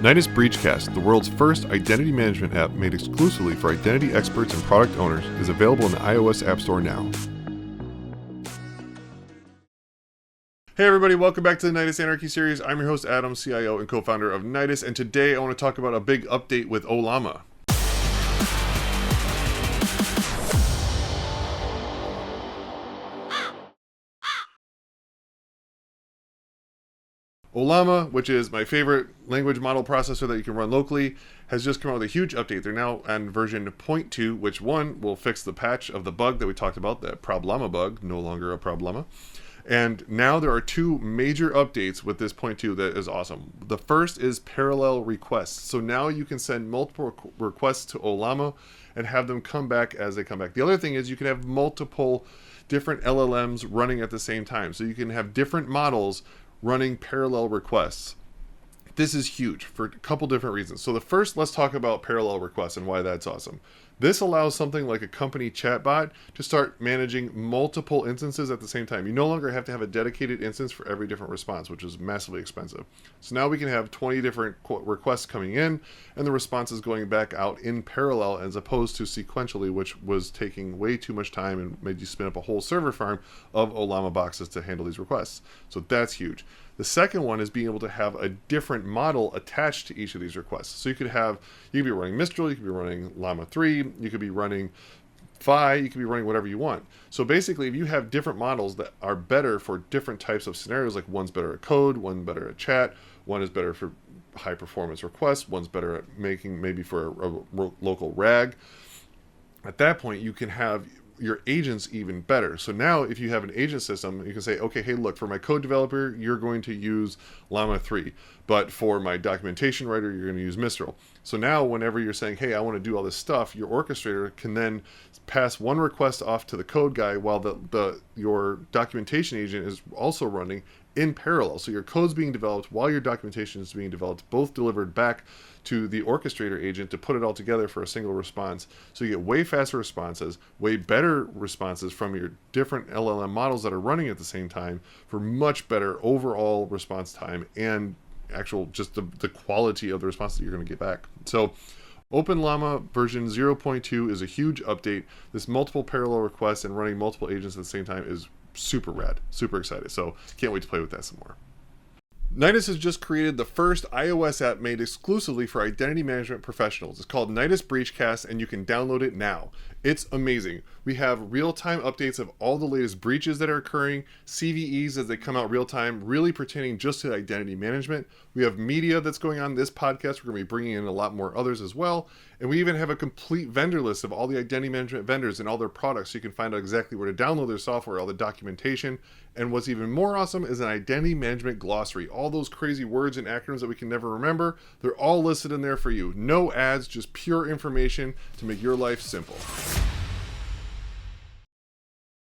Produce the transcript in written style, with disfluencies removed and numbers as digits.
Nidus Breachcast, the world's first identity management app made exclusively for identity experts and product owners, is available in the iOS App Store now. Hey everybody, welcome back to the Nidus Anarchy series. I'm your host Adam, CIO and co-founder of Nidus, and today I want to talk about a big update with Ollama. Ollama, which is my favorite language model processor that you can run locally, has just come out with a huge update. They're now on version 0.2, which will fix the patch of the bug that we talked about, that problema bug, no longer a problema. And now there are two major updates with this 0.2 that is awesome. The first is parallel requests. So now you can send multiple requests to Ollama and have them come back as they come back. The other thing is you can have multiple different LLMs running at the same time. So you can have different models running parallel requests. This is huge for a couple different reasons. So the first, let's talk about parallel requests and why that's awesome. This allows something like a company chatbot to start managing multiple instances at the same time. You no longer have to have a dedicated instance for every different response, which is massively expensive. So now we can have 20 different requests coming in and the responses going back out in parallel as opposed to sequentially, which was taking way too much time and made you spin up a whole server farm of Ollama boxes to handle these requests. So that's huge. The second one is being able to have a different model attached to each of these requests. So you could be running Mistral, you could be running Llama 3, you could be running Phi, you could be running whatever you want. So basically, if you have different models that are better for different types of scenarios, like one's better at code, one better at chat, one is better for high performance requests, one's better at making maybe for a local RAG, at that point you can have your agents even better. So now if you have an agent system, you can say, okay, hey, look, for my code developer, you're going to use Llama 3, but for my documentation writer, you're going to use Mistral. So now whenever you're saying, hey, I want to do all this stuff, your orchestrator can then pass one request off to the code guy while your documentation agent is also running in parallel. So your code's being developed while your documentation is being developed, both delivered back to the orchestrator agent to put it all together for a single response. So you get way faster responses, way better responses from your different LLM models that are running at the same time for much better overall response time and actual just the quality of the response that you're going to get back. So Ollama version 0.2 is a huge update. This multiple parallel requests and running multiple agents at the same time is super rad, super excited. So can't wait to play with that some more. Nidus has just created the first iOS app made exclusively for identity management professionals. It's called Nidus Breachcast, and you can download it now. It's amazing. We have real-time updates of all the latest breaches that are occurring, CVEs as they come out real-time, really pertaining just to identity management. We have media that's going on this podcast. We're going to be bringing in a lot more others as well. And we even have a complete vendor list of all the identity management vendors and all their products, so you can find out exactly where to download their software, all the documentation. And what's even more awesome is an identity management glossary. All those crazy words and acronyms that we can never remember, they're all listed in there for you. No ads, just pure information to make your life simple.